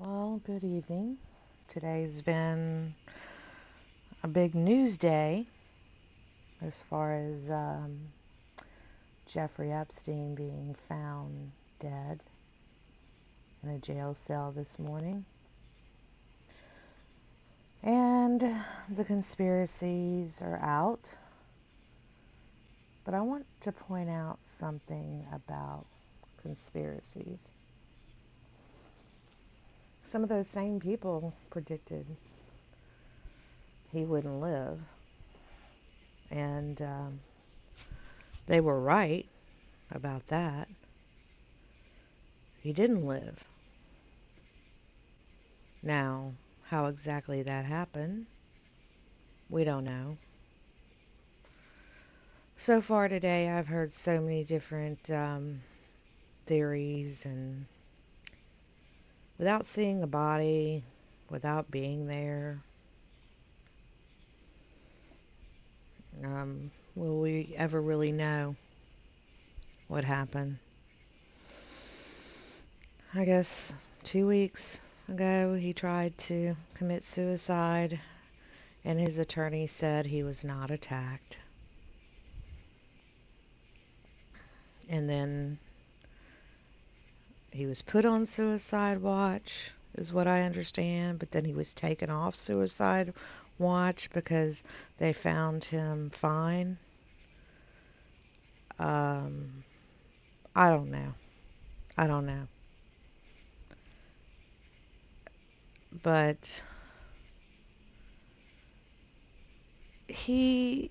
Well, good evening. Today's been a big news day as far as Jeffrey Epstein being found dead in a jail cell this morning. And the conspiracies are out. But I want to point out something about conspiracies. Some of those same people predicted he wouldn't live. And they were right about that. He didn't live. Now, how exactly that happened, we don't know. So far today, I've heard so many different theories, and without seeing the body, without being there, will we ever really know what happened? I guess 2 weeks ago, he tried to commit suicide, and his attorney said he was not attacked. And then he was put on suicide watch, is what I understand, but then he was taken off suicide watch because they found him fine. I don't know. I don't know. But he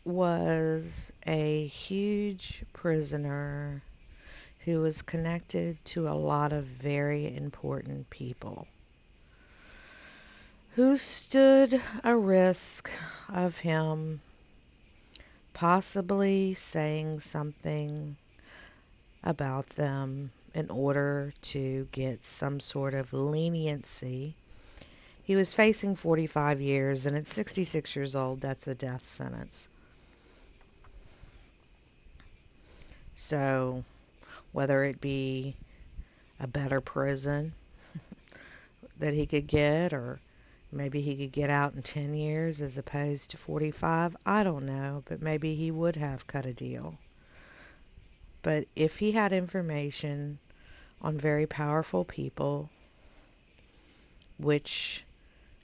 was a huge prisoner who was connected to a lot of very important people who stood a risk of him possibly saying something about them in order to get some sort of leniency. He was facing 45 years, and at 66 years old, that's a death sentence. So, whether it be a better prison that he could get, or maybe he could get out in 10 years as opposed to 45, I don't know, but maybe he would have cut a deal. But if he had information on very powerful people, which,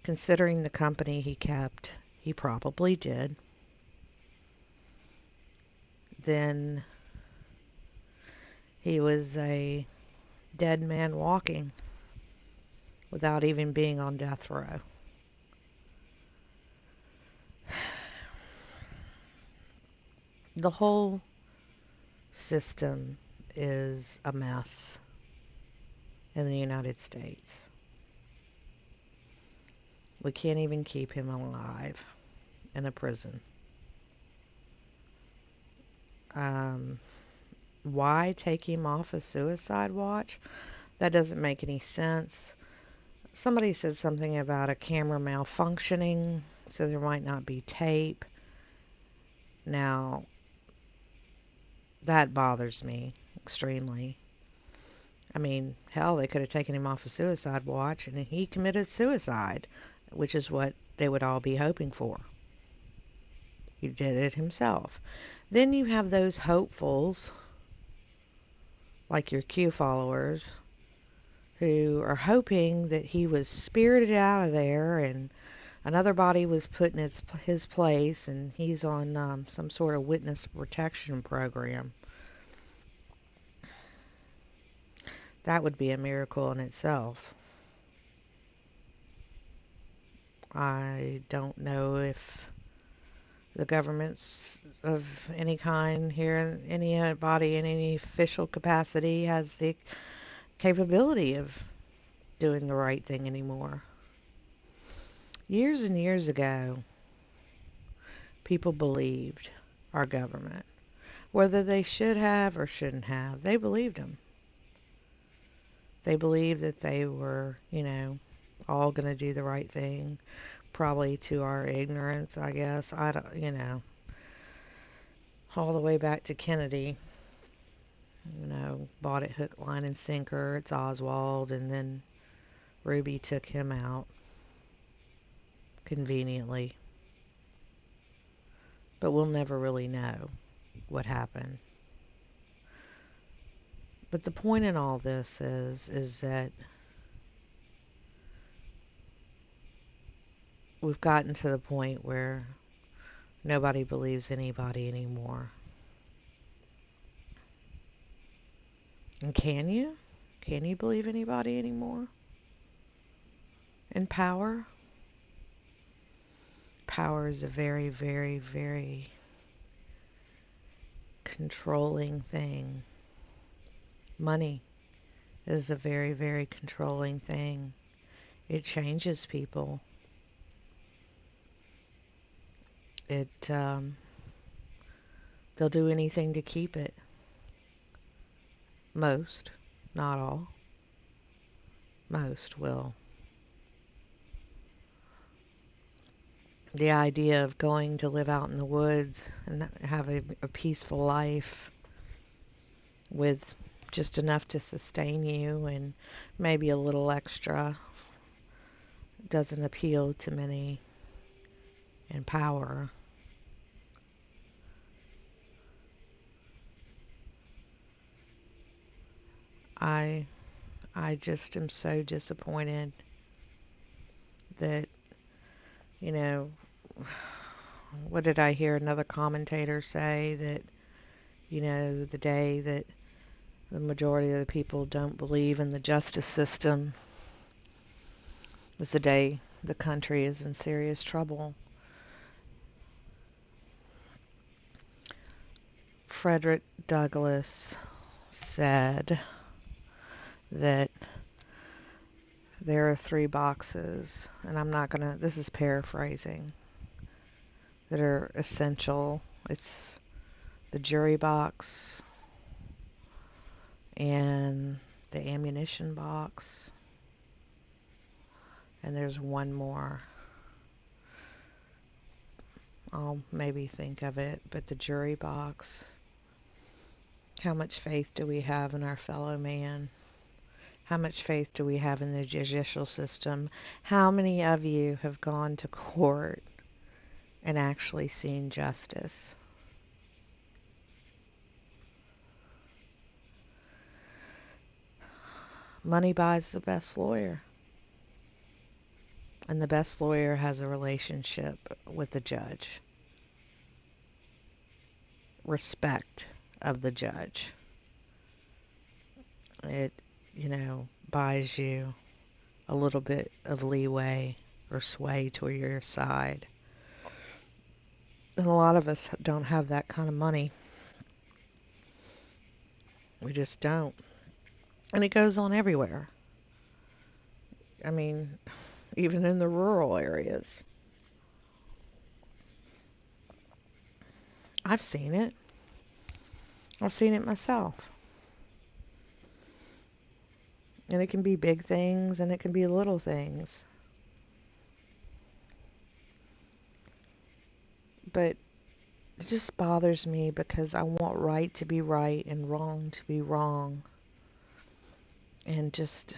considering the company he kept, he probably did, then he was a dead man walking without even being on death row. The whole system is a mess in the United States. We can't even keep him alive in a prison. Why take him off a suicide watch? That doesn't make any sense. Somebody said something about a camera malfunctioning, so there might not be tape. Now, that bothers me extremely. I mean, hell, they could have taken him off a suicide watch and he committed suicide, which is what they would all be hoping for. He did it himself. Then you have those hopefuls, like your Q followers, who are hoping that he was spirited out of there and another body was put in his place, and he's on some sort of witness protection program. That would be a miracle in itself. I don't know if the governments of any kind here, anybody in any official capacity, has the capability of doing the right thing anymore. Years and years ago, people believed our government. Whether they should have or shouldn't have, they believed them. They believed that they were, all going to do the right thing, probably to our ignorance, I guess. I don't, all the way back to Kennedy, bought it hook, line, and sinker. It's Oswald, and then Ruby took him out conveniently. But we'll never really know what happened. But the point in all this is that we've gotten to the point where nobody believes anybody anymore. And can you? Can you believe anybody anymore? In power? Power is a very, very, very controlling thing. Money is a very, very controlling thing. It changes people. They'll do anything to keep it. Most, not all. Most will. The idea of going to live out in the woods and have a peaceful life with just enough to sustain you and maybe a little extra doesn't appeal to many in power. I just am so disappointed that, you know, what did I hear another commentator say that, you know, the day that the majority of the people don't believe in the justice system is the day the country is in serious trouble. Frederick Douglas said that there are 3 boxes, and I'm not gonna, this is paraphrasing, that are essential. It's the jury box and the ammunition box, and there's one more. I'll maybe think of it, but the jury box. How much faith do we have in our fellow man? How much faith do we have in the judicial system? How many of you have gone to court and actually seen justice? Money buys the best lawyer. And the best lawyer has a relationship with the judge. Respect of the judge. It, you know, buys you a little bit of leeway or sway to your side. And a lot of us don't have that kind of money. We just don't. And it goes on everywhere. I mean, even in the rural areas. I've seen it. I've seen it myself. And it can be big things and it can be little things. But it just bothers me because I want right to be right and wrong to be wrong. And just,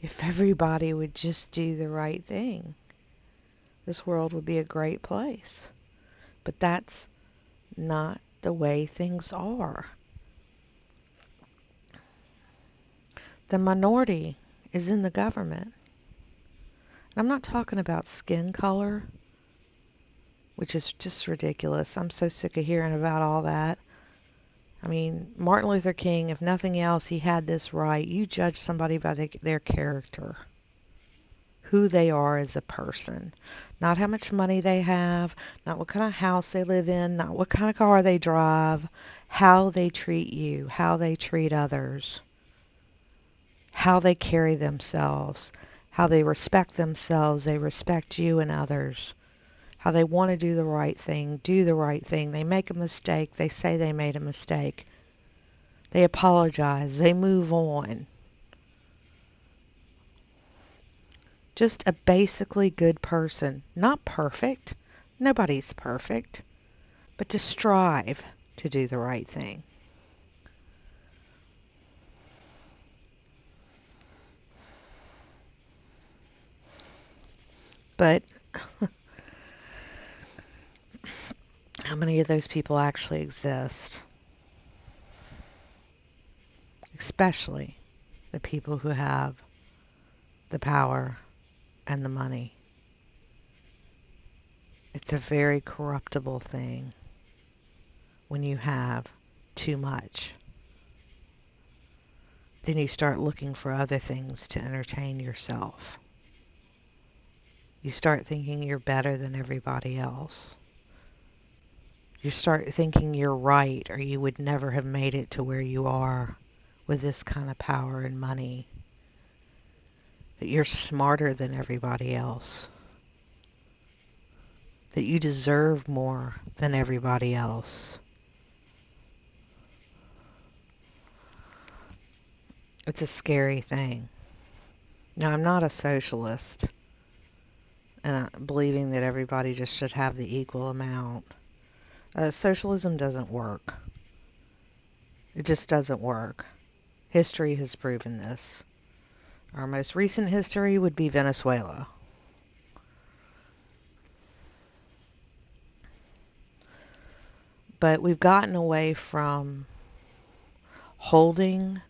if everybody would just do the right thing, this world would be a great place. But that's not the way things are. The minority is in the government. I'm not talking about skin color, which is just ridiculous. I'm so sick of hearing about all that. I mean, Martin Luther King, if nothing else, he had this right. You judge somebody by their character, who they are as a person. Not how much money they have, not what kind of house they live in, not what kind of car they drive, how they treat you, how they treat others, how they carry themselves, how they respect themselves, they respect you and others, how they want to do the right thing, They make a mistake, they say they made a mistake. They apologize, they move on. Just a basically good person. Not perfect. Nobody's perfect. But to strive to do the right thing. many of those people actually exist, especially the people who have the power and the money. It's a very corruptible thing when you have too much. Then you start looking for other things to entertain yourself. You start thinking you're better than everybody else. You start thinking you're right, or you would never have made it to where you are with this kind of power and money. That you're smarter than everybody else. That you deserve more than everybody else. It's a scary thing. Now, I'm not a socialist, and believing that everybody just should have the equal amount. Socialism doesn't work. It just doesn't work. History has proven this. Our most recent history would be Venezuela. But we've gotten away from holding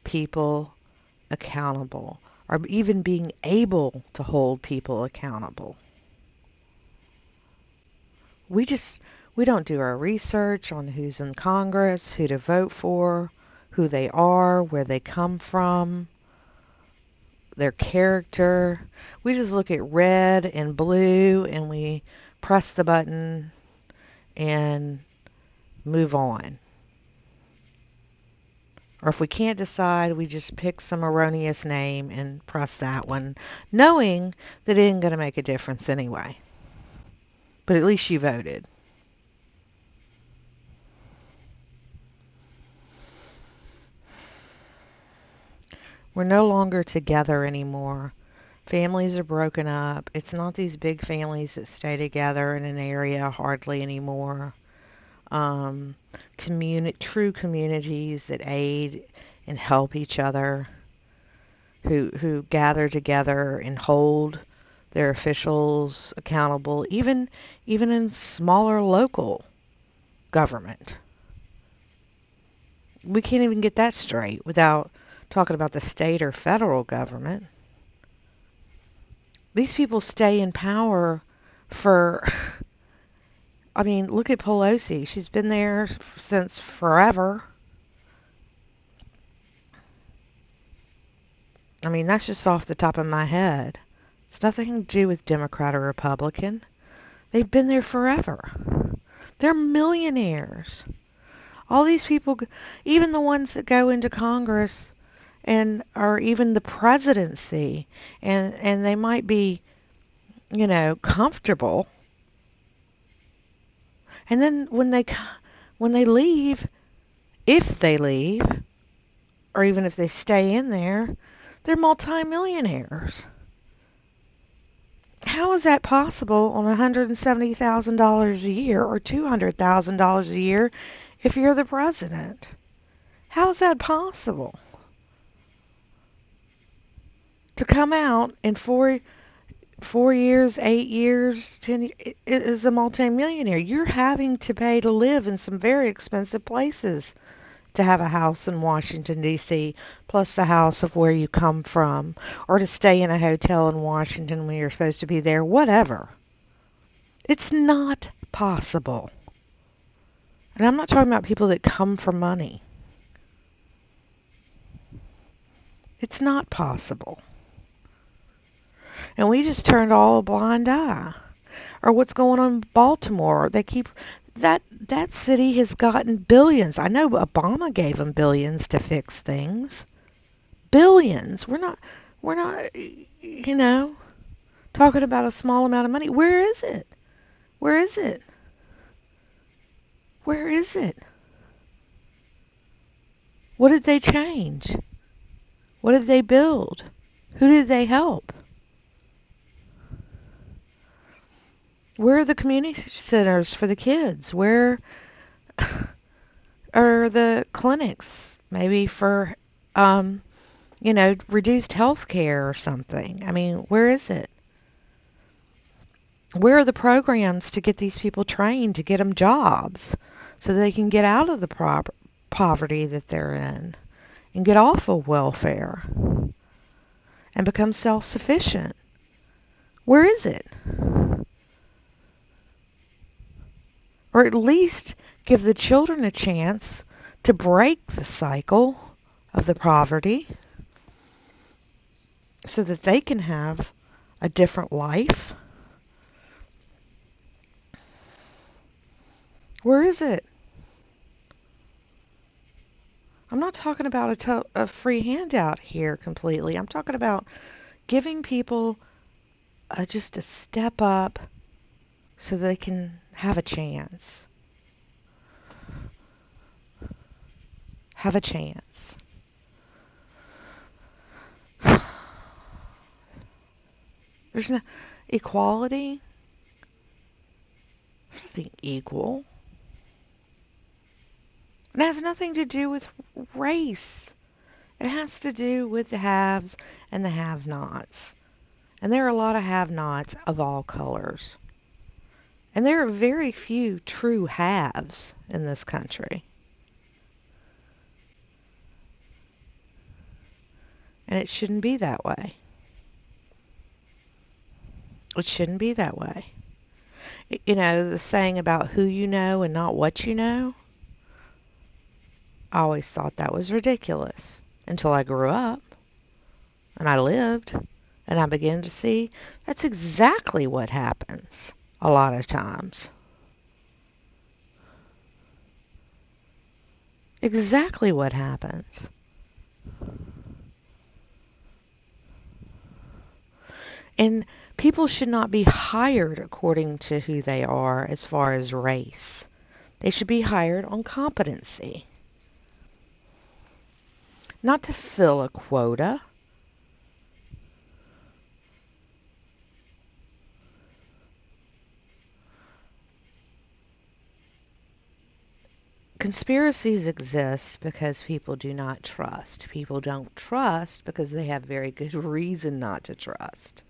people accountable, or even being able to hold people accountable. We don't do our research on who's in Congress, who to vote for, who they are, where they come from, their character. We just look at red and blue and we press the button and move on. Or if we can't decide, we just pick some erroneous name and press that one, knowing that it ain't going to make a difference anyway. But at least you voted. We're no longer together anymore. Families are broken up. It's not these big families that stay together in an area hardly anymore. True communities that aid and help each other, who gather together and hold their officials accountable, even in smaller local government. We can't even get that straight without talking about the state or federal government. These people stay in power for... I mean, look at Pelosi. She's been there since forever. I mean, that's just off the top of my head. It's nothing to do with Democrat or Republican. They've been there forever. They're millionaires. All these people, even the ones that go into Congress and are even the presidency, and they might be, comfortable. And then when they leave, if they leave, or even if they stay in there, they're multimillionaires. How is that possible on $170,000 a year or $200,000 a year if you're the president? How is that possible? To come out in 4 years, 8 years, 10 years, is a multimillionaire. You're having to pay to live in some very expensive places to have a house in Washington, D.C., plus the house of where you come from, or to stay in a hotel in Washington when you're supposed to be there, whatever. It's not possible. And I'm not talking about people that come for money. It's not possible. And we just turned all a blind eye. Or what's going on in Baltimore? They keep... That city has gotten billions. I know Obama gave them billions to fix things. Billions. We're not, talking about a small amount of money. Where is it? Where is it? Where is it? What did they change? What did they build? Who did they help? Where are the community centers for the kids? Where are the clinics? Maybe for, reduced health care or something. I mean, where is it? Where are the programs to get these people trained, to get them jobs so they can get out of the poverty that they're in and get off of welfare and become self-sufficient? Where is it? Or at least give the children a chance to break the cycle of the poverty so that they can have a different life. Where is it? I'm not talking about a free handout here completely. I'm talking about giving people just a step up so they can have a chance. Have a chance. There's no equality. There's nothing equal. It has nothing to do with race. It has to do with the haves and the have-nots. And there are a lot of have-nots of all colors. And there are very few true haves in this country. And it shouldn't be that way. It shouldn't be that way. You know, the saying about who you know and not what you know, I always thought that was ridiculous until I grew up and I lived and I began to see that's exactly what happens a lot of times. Exactly what happens. And people should not be hired according to who they are as far as race. They should be hired on competency. Not to fill a quota. Conspiracies exist because people do not trust. People don't trust because they have very good reason not to trust.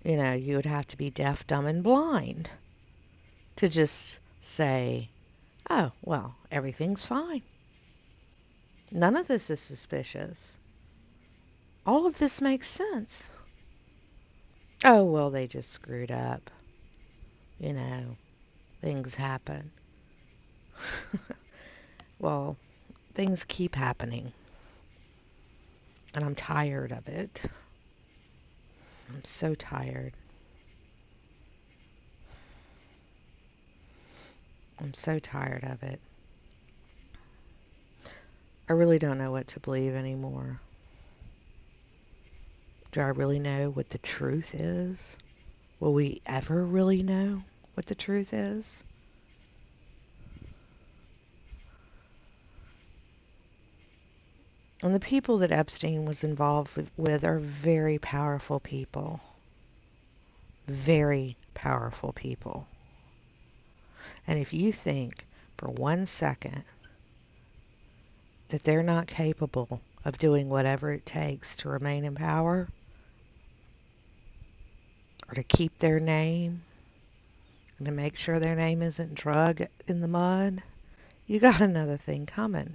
You know, you would have to be deaf, dumb, and blind to just say, oh, well, everything's fine. None of this is suspicious. All of this makes sense. Oh, well, they just screwed up. You know, things happen. Well, things keep happening. And I'm tired of it. I'm so tired. I'm so tired of it. I really don't know what to believe anymore. Do I really know what the truth is? Will we ever really know what the truth is? And the people that Epstein was involved with are very powerful people. Very powerful people. And if you think for 1 second that they're not capable of doing whatever it takes to remain in power or to keep their name and to make sure their name isn't dragged in the mud, you got another thing coming.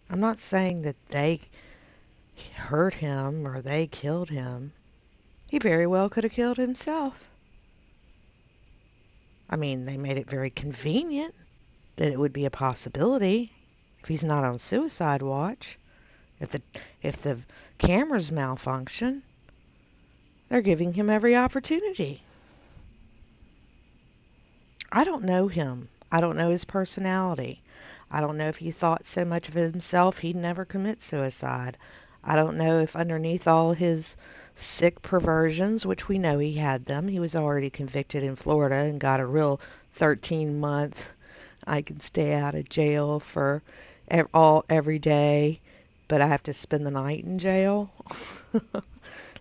I'm not saying that they hurt him or they killed him. He very well could have killed himself. I mean, they made it very convenient that it would be a possibility if he's not on suicide watch. If the cameras malfunction, they're giving him every opportunity. I don't know him. I don't know his personality. I don't know if he thought so much of himself he'd never commit suicide. I don't know if underneath all his sick perversions, which we know he had them, he was already convicted in Florida and got a real 13-month, I can stay out of jail for every day, but I have to spend the night in jail.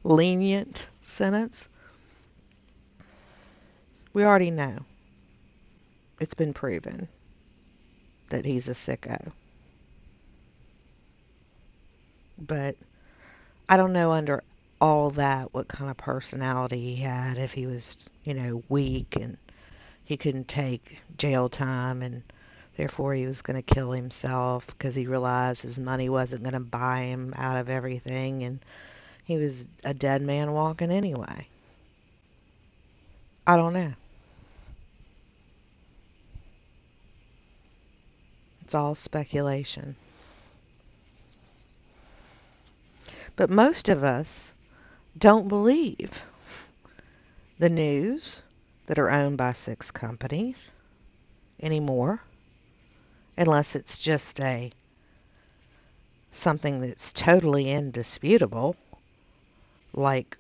Lenient sentence. We already know. It's been proven that he's a sicko. But I don't know under all that what kind of personality he had, if he was, weak and he couldn't take jail time and therefore he was going to kill himself because he realized his money wasn't going to buy him out of everything and he was a dead man walking anyway. I don't know. It's all speculation. But most of us don't believe the news that are owned by 6 companies anymore, unless it's just a something that's totally indisputable, like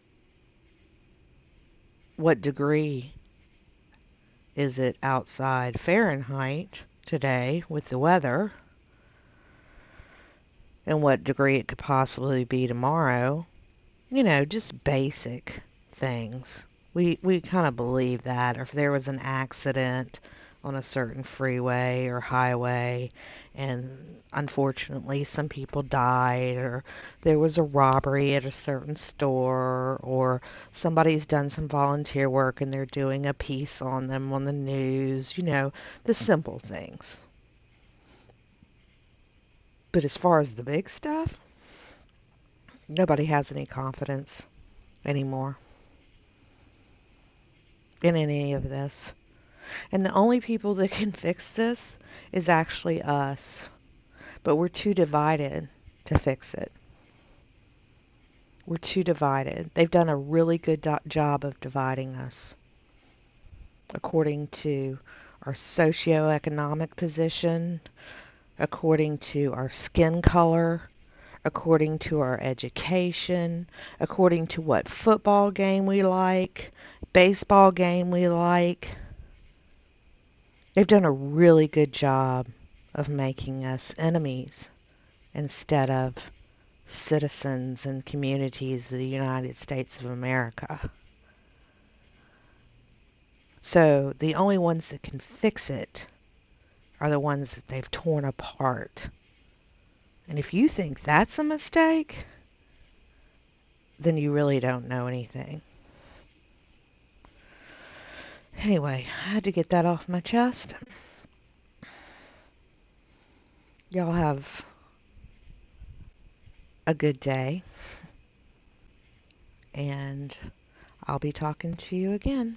what degree is it outside Fahrenheit today with the weather, and what degree it could possibly be tomorrow. Just basic things. We kind of believe that, or if there was an accident on a certain freeway or highway and unfortunately some people died, or there was a robbery at a certain store, or somebody's done some volunteer work and they're doing a piece on them on the news, the simple things. But as far as the big stuff, nobody has any confidence anymore in any of this. And the only people that can fix this is actually us. But we're too divided to fix it. We're too divided. They've done a really good job of dividing us according to our socioeconomic position, according to our skin color, according to our education, according to what football game we like, baseball game we like. They've done a really good job of making us enemies instead of citizens and communities of the United States of America. So the only ones that can fix it are the ones that they've torn apart. And if you think that's a mistake, then you really don't know anything. Anyway, I had to get that off my chest. Y'all have a good day, and I'll be talking to you again.